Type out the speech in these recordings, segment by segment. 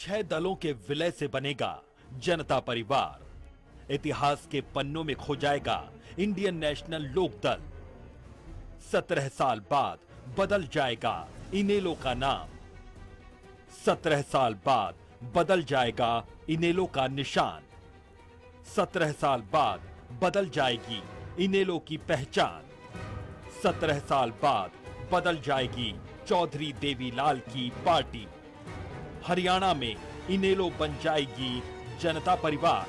6 दलों के विलय से बनेगा जनता परिवार। इतिहास के पन्नों में खो जाएगा इंडियन नेशनल लोक दल। 17 साल बाद बदल जाएगा इनेलो का नाम। 17 साल बाद बदल जाएगा इनेलो का निशान। 17 साल बाद बदल जाएगी इनेलो की पहचान। 17 साल बाद बदल जाएगी चौधरी देवीलाल की पार्टी। हरियाणा में इनेलो बन जाएगी जनता परिवार।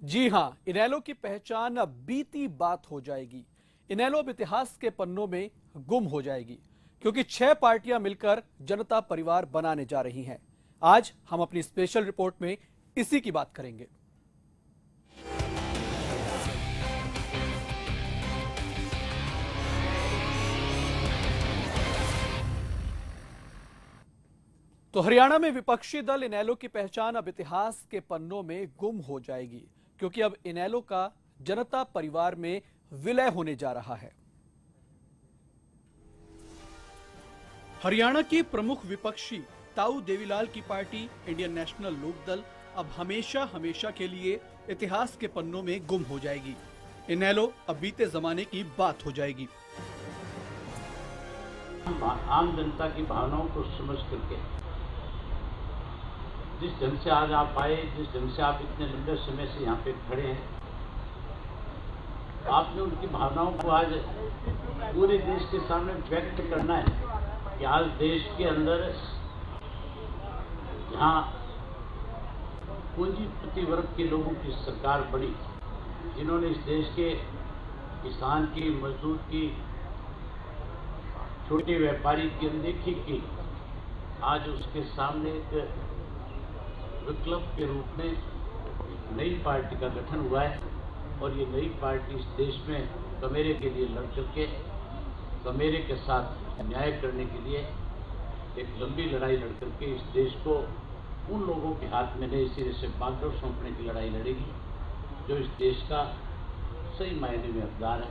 जी हां, इनेलो की पहचान अब बीती बात हो जाएगी। इनेलो अब इतिहास के पन्नों में गुम हो जाएगी, क्योंकि 6 पार्टियां मिलकर जनता परिवार बनाने जा रही हैं। आज हम अपनी स्पेशल रिपोर्ट में इसी की बात करेंगे। तो हरियाणा में विपक्षी दल इनेलो की पहचान अब इतिहास के पन्नों में गुम हो जाएगी, क्योंकि अब इनेलो का जनता परिवार में विलय होने जा रहा है। हरियाणा के प्रमुख विपक्षी ताऊ देवीलाल की पार्टी इंडियन नेशनल लोक दल अब हमेशा हमेशा के लिए इतिहास के पन्नों में गुम हो जाएगी। इनेलो अब बीते जमाने की बात हो जाएगी। आम जनता की भावनाओं को समझ करके जिस ढंग से आज आप आए, जिस ढंग से आप इतने लंबे समय से यहाँ पे खड़े हैं, आपने उनकी भावनाओं को आज पूरे देश के सामने व्यक्त करना है कि आज देश के अंदर जहाँ पूंजीपति वर्ग के लोगों की सरकार बनी, जिन्होंने इस देश के किसान की, मजदूर की, छोटे व्यापारी की अनदेखी की, आज उसके सामने एक विकल्प के रूप में नई पार्टी का गठन हुआ है। और ये नई पार्टी इस देश में कमेरे के लिए लड़ करके कमेरे के साथ न्याय करने के लिए एक लंबी लड़ाई लड़ करके इस देश को उन लोगों के हाथ में नए सिरे से बागडोर सौंपने की लड़ाई लड़ेगी जो इस देश का सही मायने में हकदार है।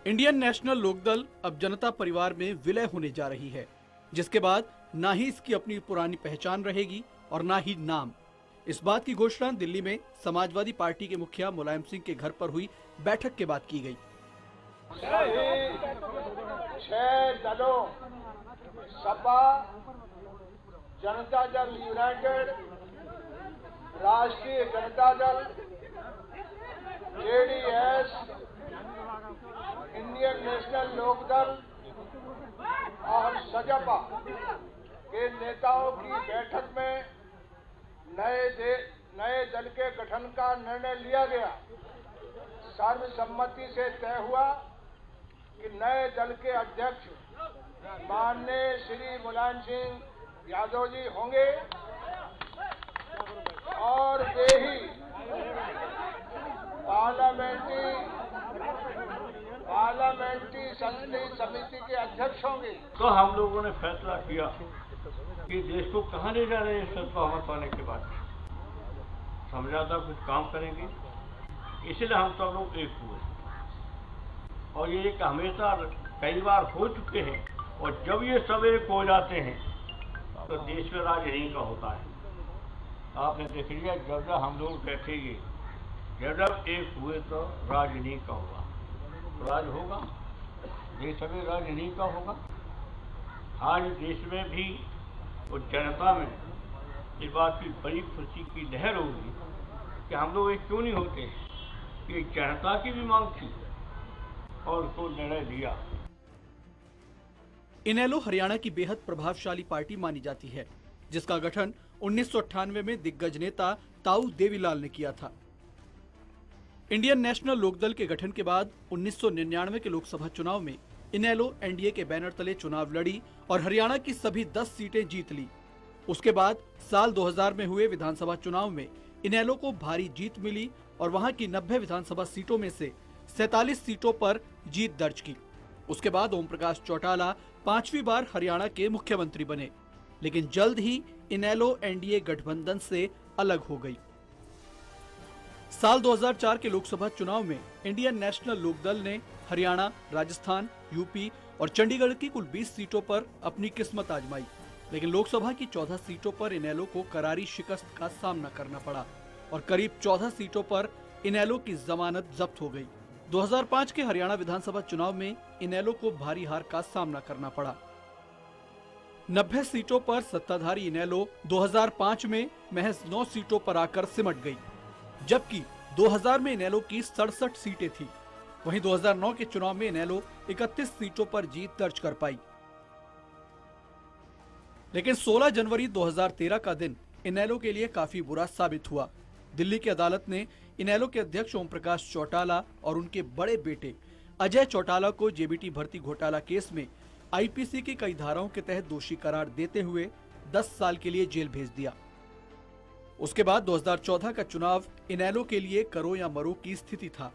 इंडियन नेशनल लोकदल अब जनता परिवार में विलय होने जा रही है, जिसके बाद ना ही इसकी अपनी पुरानी पहचान रहेगी और ना ही नाम। इस बात की घोषणा दिल्ली में समाजवादी पार्टी के मुखिया मुलायम सिंह के घर पर हुई बैठक के बाद की गई। 6 दलों सपा, जनता दल यूनाइटेड, राष्ट्रीय Janata Dal, JDS, Indian national लोक दल और सजपा के नेताओं की बैठक में नए दल के गठन का निर्णय लिया गया। सर्वसम्मति से तय हुआ कि नए दल के अध्यक्ष माननीय श्री मुलायम सिंह यादव जी होंगे और वे ही पार्लियामेंट्री संसदीय समिति के अध्यक्ष होंगे। तो हम लोगों ने फैसला किया कि देश को कहां ले जा रहे हैं। सत्ता पाने के बाद समझौता कुछ काम करेंगे, इसलिए हम सब लोग एक हुए। और ये एक हमेशा कई बार हो चुके हैं, और जब ये सब एक हो जाते हैं तो देश में राज यहीं का होता है। आपने देख लिया, जब जब हम लोग बैठेंगे, जब जब एक हुए तो राज यहीं का होगा, राज होगा, देश में राज यहीं का होगा। आज देश में भी और जनता में इस बात की बड़ी खुशी की लहर होगी कि हम लोग एक क्यों नहीं होते। कि जनता की भी मांग थी और उसको निर्णय लिया। इनेलो हरियाणा की बेहद प्रभावशाली पार्टी मानी जाती है, जिसका गठन 1998 में दिग्गज नेता ताऊ देवीलाल ने किया था। इंडियन नेशनल लोकदल के गठन के बाद 1999 के लोकसभा चुनाव में इनेलो एनडीए के बैनर तले चुनाव लड़ी और हरियाणा की सभी 10 सीटें जीत ली। उसके बाद साल 2000 में हुए विधानसभा चुनाव में इनेलो को भारी जीत मिली और वहां की 90 विधानसभा सीटों में से 47 सीटों पर जीत दर्ज की। उसके बाद ओम प्रकाश चौटाला 5वीं बार हरियाणा के मुख्यमंत्री बने, लेकिन जल्द ही इनेलो एनडीए गठबंधन से अलग हो गई। साल 2004 के लोकसभा चुनाव में इंडियन नेशनल लोकदल ने हरियाणा, राजस्थान, यूपी और चंडीगढ़ की कुल 20 सीटों पर अपनी किस्मत आजमाई, लेकिन लोकसभा की 14 सीटों पर इनेलो को करारी शिकस्त का सामना करना पड़ा और करीब 14 सीटों पर इनेलो की जमानत जब्त हो गई। 2005 के हरियाणा विधानसभा चुनाव में इनेलो को भारी हार का सामना करना पड़ा। 90 सीटों पर सत्ताधारी इनेलो 2005 में महज 9 सीटों पर आकर सिमट गई, जबकि 2000 में इनेलो की 67 सीटें थी। वहीं 2009 के चुनाव में इनेलो 31 सीटों पर जीत दर्ज कर पाई। लेकिन 16 जनवरी 2013 का दिन इनेलो के लिए काफी बुरा साबित हुआ। दिल्ली की अदालत ने इनेलो के अध्यक्ष ओम प्रकाश चौटाला और उनके बड़े बेटे अजय चौटाला को जेबीटी भर्ती घोटाला केस में आईपीसी की कई धाराओं के तहत दोषी करार देते हुए 10 साल के लिए जेल भेज दिया। उसके बाद 2014 का चुनाव इनेलो के लिए करो या मरो की स्थिति था।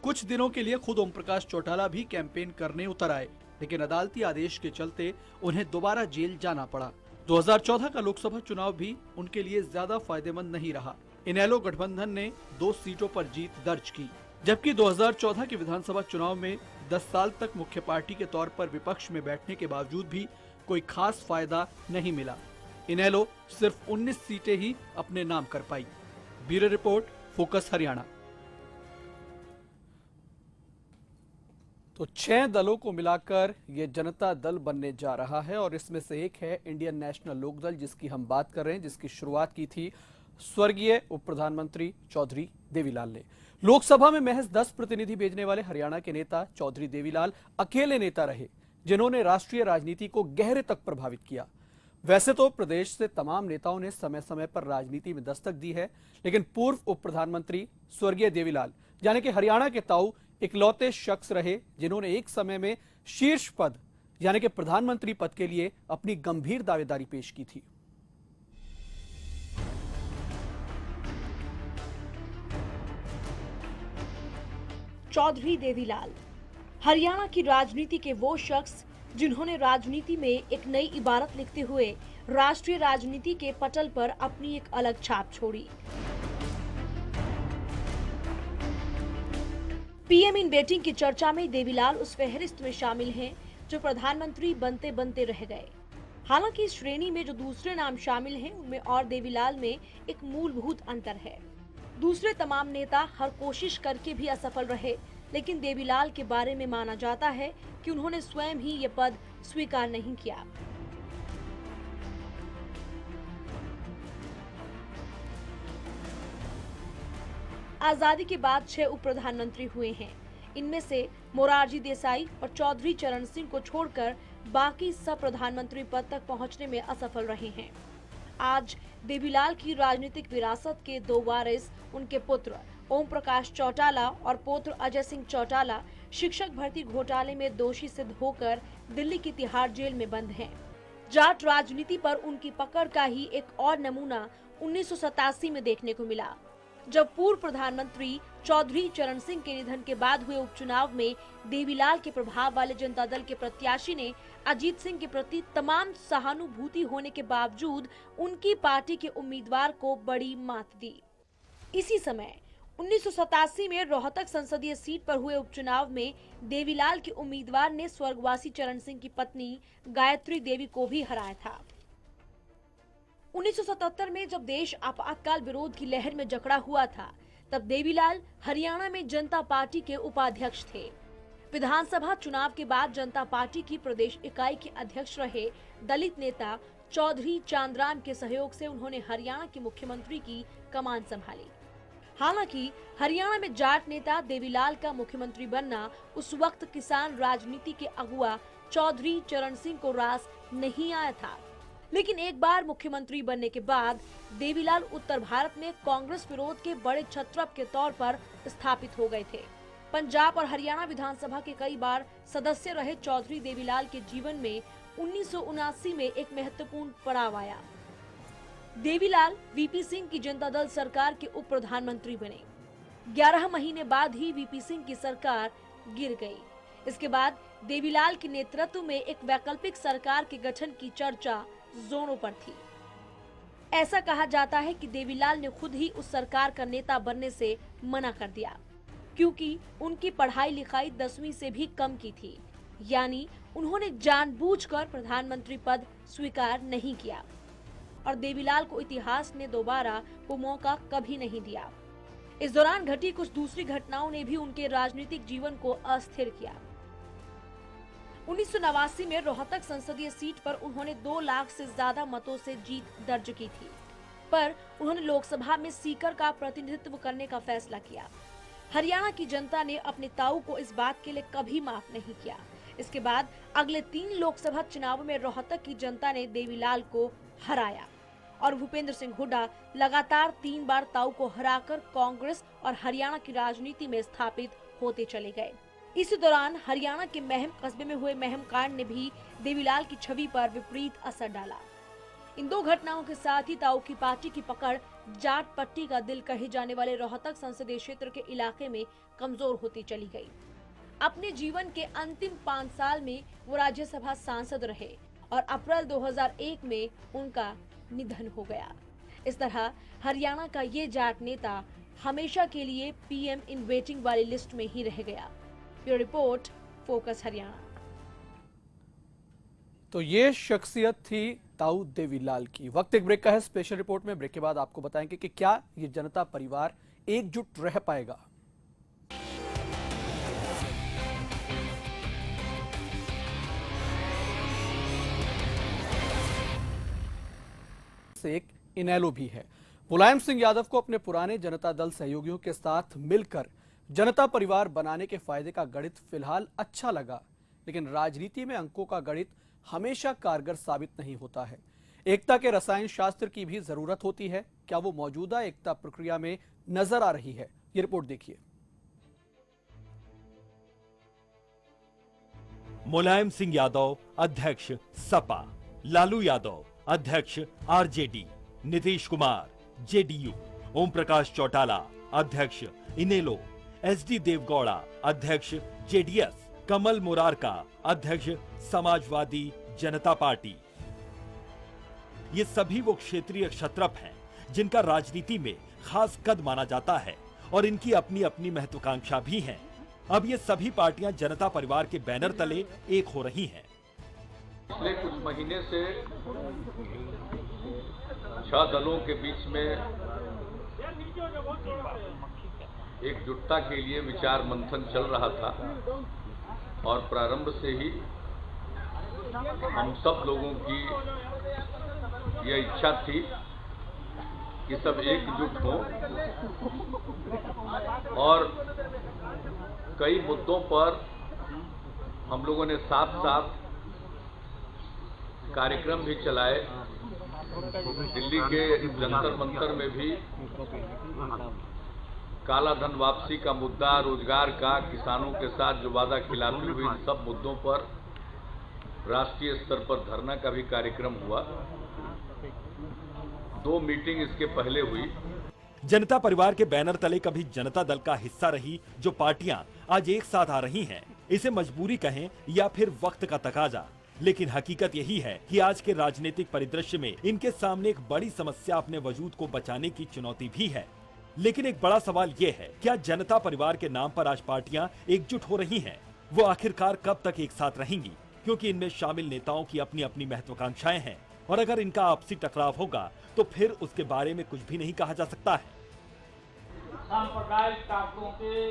कुछ दिनों के लिए खुद ओम प्रकाश चौटाला भी कैंपेन करने उतर आए, लेकिन अदालती आदेश के चलते उन्हें दोबारा जेल जाना पड़ा। 2014 का लोकसभा चुनाव भी उनके लिए ज्यादा फायदेमंद नहीं रहा। इनेलो गठबंधन ने 2 सीटों पर जीत दर्ज की, जबकि 2014 के विधानसभा चुनाव में 10 साल तक मुख्य पार्टी के तौर पर विपक्ष में बैठने के बावजूद भी कोई खास फायदा नहीं मिला। इनेलो सिर्फ 19 सीटें ही अपने नाम कर पाई। Bureau report, focus Haryana. तो 6 दलों को मिलाकर ये जनता दल बनने जा रहा है और इसमें से एक है इंडियन नेशनल लोकदल, जिसकी हम बात कर रहे हैं, जिसकी शुरुआत की थी स्वर्गीय उप प्रधानमंत्री चौधरी देवीलाल ने। लोकसभा में महज 10 प्रतिनिधि भेजने वाले हरियाणा के नेता चौधरी देवीलाल अकेले नेता रहे जिन्होंने राष्ट्रीय राजनीति को गहरे तक प्रभावित किया। वैसे तो प्रदेश से तमाम नेताओं ने समय समय पर राजनीति में दस्तक दी है, लेकिन पूर्व उप प्रधानमंत्री स्वर्गीय देवीलाल यानी कि हरियाणा के ताऊ इकलौते शख्स रहे जिन्होंने एक समय में शीर्ष पद यानी कि प्रधानमंत्री पद के लिए अपनी गंभीर दावेदारी पेश की थी। चौधरी देवीलाल हरियाणा की राजनीति के वो शख्स जिन्होंने राजनीति में एक नई इबारत लिखते हुए राष्ट्रीय राजनीति के पटल पर अपनी एक अलग छाप छोड़ी। पीएम इन वेटिंग की चर्चा में देवीलाल उस फहरिस्त में शामिल हैं जो प्रधानमंत्री बनते बनते रह गए। हालांकि इस श्रेणी में जो दूसरे नाम शामिल हैं उनमें और देवीलाल में एक मूलभूत अंतर है। दूसरे तमाम नेता हर कोशिश करके भी असफल रहे, लेकिन देवीलाल के बारे में माना जाता है कि उन्होंने स्वयं ही ये पद स्वीकार नहीं किया। आजादी के बाद 6 उप प्रधानमंत्री हुए हैं। इनमें से मोरारजी देसाई और चौधरी चरण सिंह को छोड़कर बाकी सब प्रधानमंत्री पद तक पहुंचने में असफल रहे हैं। आज देवीलाल की राजनीतिक विरासत के 2 वारिस, उनके पुत्र ओम प्रकाश चौटाला और पौत्र अजय सिंह चौटाला शिक्षक भर्ती घोटाले में दोषी सिद्ध होकर दिल्ली की तिहाड़ जेल में बंद हैं। जाट राजनीति पर उनकी पकड़ का ही एक और नमूना 1987 में देखने को मिला, जब पूर्व प्रधानमंत्री चौधरी चरण सिंह के निधन के बाद हुए उपचुनाव में देवीलाल के प्रभाव वाले जनता दल के प्रत्याशी ने अजीत सिंह के प्रति तमाम सहानुभूति होने के बावजूद उनकी पार्टी के उम्मीदवार को बड़ी मात दी। इसी समय 1987 में रोहतक संसदीय सीट पर हुए उपचुनाव में देवीलाल के उम्मीदवार ने स्वर्गवासी चरण सिंह की पत्नी गायत्री देवी को भी हराया था। 1977 में जब देश आपातकाल विरोध की लहर में जकड़ा हुआ था, तब देवीलाल हरियाणा में जनता पार्टी के उपाध्यक्ष थे। विधानसभा चुनाव के बाद जनता पार्टी की प्रदेश इकाई के अध्यक्ष रहे दलित नेता चौधरी चांदराम के सहयोग से उन्होंने हरियाणा के मुख्यमंत्री की कमान संभाली। हालांकि हरियाणा में जाट नेता देवीलाल का मुख्यमंत्री बनना उस वक्त किसान राजनीति के अगुआ चौधरी चरण सिंह को रास नहीं आया था, लेकिन एक बार मुख्यमंत्री बनने के बाद देवीलाल उत्तर भारत में कांग्रेस विरोध के बड़े छत्रप के तौर पर स्थापित हो गए थे। पंजाब और हरियाणा विधानसभा के कई बार सदस्य रहे चौधरी देवीलाल के जीवन में 1979 में एक महत्वपूर्ण पड़ाव आया। देवीलाल वीपी सिंह की जनता दल सरकार के उप प्रधानमंत्री बने। 11 महीने बाद ही वीपी सिंह की सरकार गिर गई। इसके बाद देवीलाल के नेतृत्व में एक वैकल्पिक सरकार के गठन की चर्चा जोरों पर थी। ऐसा कहा जाता है कि देवीलाल ने खुद ही उस सरकार का नेता बनने से मना कर दिया, क्योंकि उनकी पढ़ाई लिखाई 10वीं से भी कम की थी, यानी उन्होंने जानबूझकर प्रधानमंत्री पद स्वीकार नहीं किया और देवीलाल को इतिहास ने दोबारा वो मौका कभी नहीं दिया। इस दौरान घटी कुछ दूसरी घटनाओं ने भी उनके राजनीतिक जीवन को अस्थिर किया। 1989 में रोहतक संसदीय सीट पर उन्होंने 2 लाख से ज्यादा मतों से जीत दर्ज की थी, पर उन्होंने लोकसभा में सीकर का प्रतिनिधित्व करने का फैसला किया। हरियाणा की जनता ने अपने ताऊ को इस बात के लिए कभी माफ नहीं किया। इसके बाद अगले 3 लोकसभा चुनावों में रोहतक की जनता ने देवीलाल को हराया और भूपेंद्र सिंह हुड्डा लगातार 3 बार ताऊ को हराकर कांग्रेस और हरियाणा की राजनीति में स्थापित होते चले गए। इसी दौरान हरियाणा के महम कस्बे में हुए महम कांड ने भी देवीलाल की छवि पर विपरीत असर डाला। इन 2 घटनाओं के साथ ही ताऊ की पार्टी की पकड़ जाट पट्टी का दिल कहे जाने वाले रोहतक संसदीय क्षेत्र के इलाके में कमजोर होती चली गई। अपने जीवन के अंतिम 5 साल में वो राज्यसभा सांसद रहे और अप्रैल 2001 में उनका निधन हो गया। इस तरह हरियाणा का ये जाट नेता हमेशा के लिए पीएम इन वेटिंग वाली लिस्ट में ही रह गया। Bureau report, focus Haryana. तो ये शख्सियत थी ताऊ देवीलाल की। वक्त एक ब्रेक का है। स्पेशल रिपोर्ट में ब्रेक के बाद आपको बताएंगे कि क्या ये जनता परिवार एकजुट रह पाएगा। एक इनेलो भी है। मुलायम सिंह यादव को अपने पुराने जनता दल सहयोगियों के साथ मिलकर जनता परिवार बनाने के फायदे का गणित फिलहाल अच्छा लगा, लेकिन राजनीति में अंकों का गणित हमेशा कारगर साबित नहीं होता है। एकता के रसायन शास्त्र की भी जरूरत होती है। क्या वो मौजूदा एकता प्रक्रिया में नजर आ रही है? ये रिपोर्ट देखिए। मुलायम सिंह यादव अध्यक्ष सपा, लालू यादव अध्यक्ष आरजेडी, नीतीश कुमार जेडीयू, ओम प्रकाश चौटाला अध्यक्ष इनेलो, एसडी देवगौड़ा अध्यक्ष जेडीएस, कमल मुरारका अध्यक्ष समाजवादी जनता पार्टी। ये सभी वो क्षेत्रीय क्षत्रप हैं जिनका राजनीति में खास कद माना जाता है और इनकी अपनी अपनी महत्वाकांक्षा भी है। अब ये सभी पार्टियां जनता परिवार के बैनर तले एक हो रही हैं। पिछले कुछ महीने से 6 दलों के बीच में एकजुटता के लिए विचार मंथन चल रहा था और प्रारंभ से ही हम सब लोगों की यह इच्छा थी कि सब एकजुट हों और कई मुद्दों पर हम लोगों ने साथ साथ कार्यक्रम भी चलाए। दिल्ली के जंतर मंतर में भी काला धन वापसी का मुद्दा, रोजगार का, किसानों के साथ जो वादा खिलाफी हुई, इन सब मुद्दों पर राष्ट्रीय स्तर पर धरना का भी कार्यक्रम हुआ। 2 मीटिंग इसके पहले हुई। जनता परिवार के बैनर तले कभी जनता दल का हिस्सा रही जो पार्टियां आज एक साथ आ रही हैं, इसे मजबूरी कहें या फिर वक्त का तकाजा, लेकिन हकीकत यही है कि आज के राजनीतिक परिदृश्य में इनके सामने एक बड़ी समस्या अपने वजूद को बचाने की चुनौती भी है। लेकिन एक बड़ा सवाल ये है, क्या जनता परिवार के नाम पर आज पार्टियां एकजुट हो रही हैं? वो आखिरकार कब तक एक साथ रहेंगी? क्योंकि इनमें शामिल नेताओं की अपनी अपनी महत्वाकांक्षाएं हैं और अगर इनका आपसी टकराव होगा तो फिर उसके बारे में कुछ भी नहीं कहा जा सकता है। सांप्रदायिक ताकतों के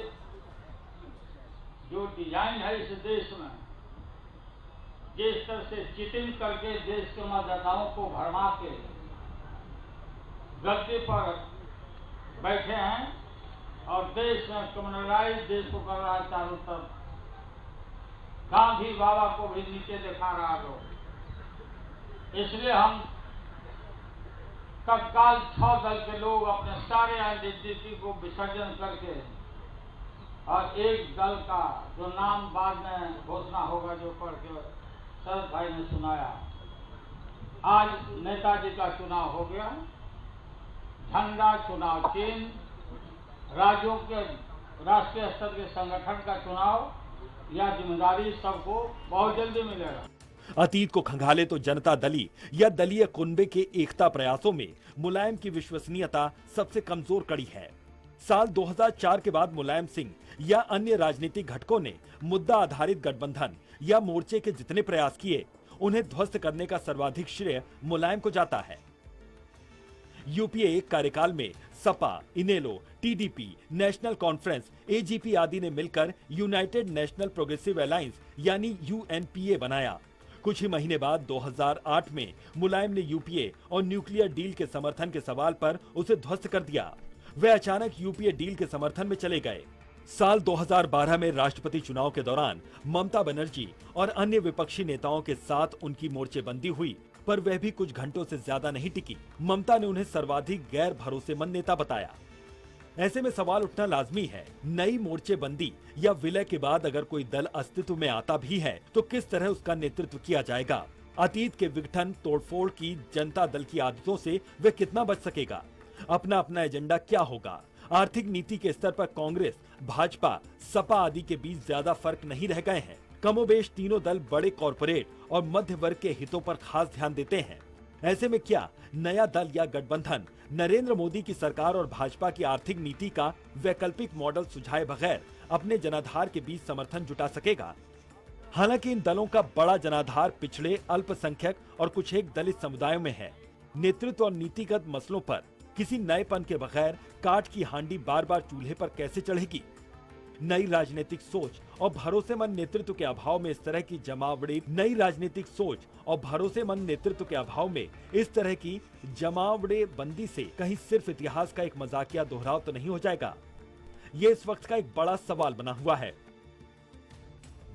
जो डिजाइन है इस देश में, जिस तरह से चीटिंग करके देश के मतदाताओं को भरमा के गद्दी पर बैठे हैं और देश में कम्युनलाइज देश को कर रहा है चारों तरफ, गांधी बाबा को भी नीचे दिखा रहा हो। इसलिए हम तत्काल 6 दल के लोग अपने सारे आइडेंटिटी को विसर्जन करके और एक दल का जो नाम बाद में घोषणा होगा, जो पढ़ के शरद भाई ने सुनाया, आज नेताजी का चुनाव हो गया, झंडा चुनाव चिन्ह, राज्यों के राष्ट्रीय स्तर के संगठन का चुनाव, यह जिम्मेदारी सबको बहुत जल्दी मिलेगा। अतीत को खंगाले तो जनता दली या दलीय कुनबे के एकता प्रयासों में मुलायम की विश्वसनीयता सबसे कमजोर कड़ी है। साल 2004 के बाद मुलायम सिंह या अन्य राजनीतिक घटकों ने मुद्दा आधारित गठबंधन या मोर्चे के जितने प्रयास किए, उन्हें ध्वस्त करने का सर्वाधिक श्रेय मुलायम को जाता है। यूपीए एक कार्यकाल में सपा, इनेलो, टीडीपी, नेशनल कॉन्फ्रेंस, एजीपी आदि ने मिलकर यूनाइटेड नेशनल प्रोग्रेसिव अलायंस यानी यूएनपीए बनाया। कुछ ही महीने बाद 2008 में मुलायम ने यूपीए और न्यूक्लियर डील के समर्थन के सवाल पर उसे ध्वस्त कर दिया। वे अचानक यूपीए डील के समर्थन में चले गए। साल 2012 में राष्ट्रपति चुनाव के दौरान ममता बनर्जी और अन्य विपक्षी नेताओं के साथ उनकी मोर्चेबंदी हुई, पर वह भी कुछ घंटों से ज्यादा नहीं टिकी। ममता ने उन्हें सर्वाधिक गैर भरोसेमंद नेता बताया। ऐसे में सवाल उठना लाजमी है, नई मोर्चेबंदी या विलय के बाद अगर कोई दल अस्तित्व में आता भी है तो किस तरह उसका नेतृत्व किया जाएगा? अतीत के विघटन तोड़फोड़ की जनता दल की आदतों से वह कितना बच सकेगा? अपना अपना एजेंडा क्या होगा? आर्थिक नीति के स्तर पर कांग्रेस, भाजपा, सपा आदि के बीच ज्यादा फर्क नहीं रह गए हैं। कमोबेश तीनों दल बड़े कॉरपोरेट और मध्य वर्ग के हितों पर खास ध्यान देते हैं। ऐसे में क्या नया दल या गठबंधन नरेंद्र मोदी की सरकार और भाजपा की आर्थिक नीति का वैकल्पिक मॉडल सुझाए बगैर अपने जनाधार के बीच समर्थन जुटा सकेगा? हालांकि इन दलों का बड़ा जनाधार पिछड़े, अल्पसंख्यक और कुछ एक दलित समुदायों में है। नेतृत्व और नीतिगत मसलों पर किसी नएपन के बगैर काठ की हांडी बार बार चूल्हे पर कैसे चढ़ेगी? नई राजनीतिक सोच और भरोसेमंद नेतृत्व के अभाव में इस तरह की जमावड़ेबंदी से कहीं सिर्फ इतिहास का एक मजाकिया दोहराव तो नहीं हो जाएगा? ये इस वक्त का एक बड़ा सवाल बना हुआ है।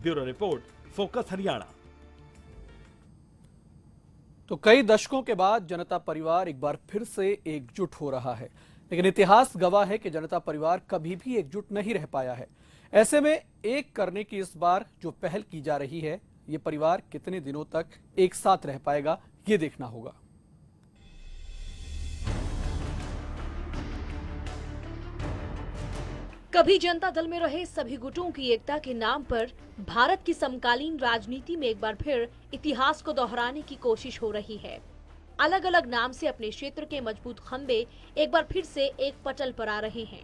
Bureau report, focus Haryana. तो कई दशकों के बाद जनता परिवार एक बार फिर से एकजुट हो रहा है, लेकिन इतिहास गवाह है कि जनता परिवार कभी भी एकजुट नहीं रह पाया है। ऐसे में एक करने की इस बार जो पहल की जा रही है, ये परिवार कितने दिनों तक एक साथ रह पाएगा, ये देखना होगा। कभी जनता दल में रहे सभी गुटों की एकता के नाम पर भारत की समकालीन राजनीति में एक बार फिर इतिहास को दोहराने की कोशिश हो रही है। अलग अलग नाम से अपने क्षेत्र के मजबूत खंबे एक बार फिर से एक पटल पर आ रहे हैं।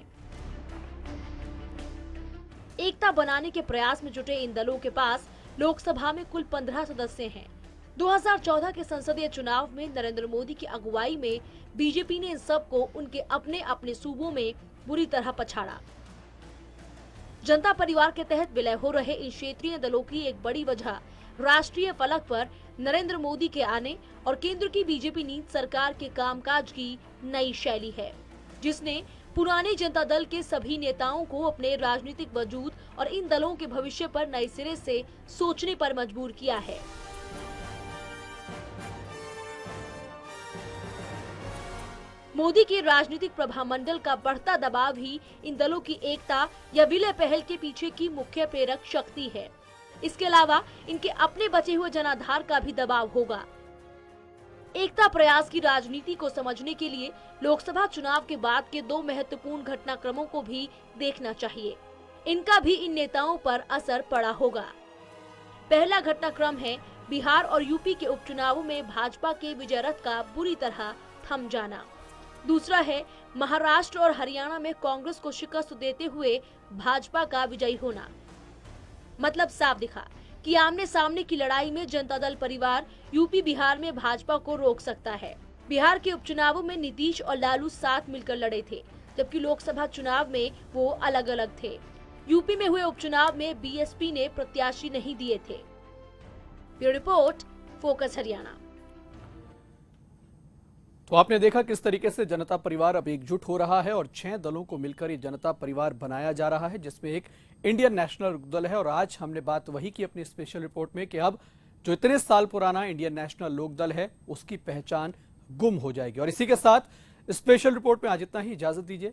एकता बनाने के प्रयास में जुटे इन दलों के पास लोकसभा में कुल 15 सदस्य हैं। 2014 के संसदीय चुनाव में नरेंद्र मोदी की अगुवाई में बीजेपी ने इन सबको उनके अपने अपने सूबों में बुरी तरह पछाड़ा। जनता परिवार के तहत विलय हो रहे इन क्षेत्रीय दलों की एक बड़ी वजह राष्ट्रीय फलक पर नरेंद्र मोदी के आने और केंद्र की बीजेपी नीति सरकार के कामकाज की नई शैली है, जिसने पुराने जनता दल के सभी नेताओं को अपने राजनीतिक वजूद और इन दलों के भविष्य पर नए सिरे से सोचने पर मजबूर किया है। मोदी के राजनीतिक प्रभामंडल का बढ़ता दबाव ही इन दलों की एकता या विलय पहल के पीछे की मुख्य प्रेरक शक्ति है। इसके अलावा इनके अपने बचे हुए जनाधार का भी दबाव होगा। एकता प्रयास की राजनीति को समझने के लिए लोकसभा चुनाव के बाद के 2 महत्वपूर्ण घटनाक्रमों को भी देखना चाहिए। इनका भी इन नेताओं पर असर पड़ा होगा। पहला घटनाक्रम है बिहार और यूपी के उपचुनावों में भाजपा के विजय रथ का बुरी तरह थम जाना। दूसरा है महाराष्ट्र और हरियाणा में कांग्रेस को शिकस्त देते हुए भाजपा का विजयी होना। मतलब साफ दिखा कि आमने सामने की लड़ाई में जनता दल परिवार यूपी बिहार में भाजपा को रोक सकता है। बिहार के उपचुनावों में नीतीश और लालू साथ मिलकर लड़े थे, जबकि लोकसभा चुनाव में वो अलग अलग थे। यूपी में हुए उपचुनाव में बीएसपी ने प्रत्याशी नहीं दिए थे। Bureau report, focus Haryana. तो आपने देखा किस तरीके से जनता परिवार अब एकजुट हो रहा है और 6 दलों को मिलकर ये जनता परिवार बनाया जा रहा है, जिसमें एक इंडियन नेशनल दल है। और आज हमने बात वही की अपनी स्पेशल रिपोर्ट में कि अब जो इतने साल पुराना इंडियन नेशनल लोक दल है, उसकी पहचान गुम हो जाएगी। और इसी के साथ स्पेशल रिपोर्ट में आज इतना ही। इजाजत दीजिए।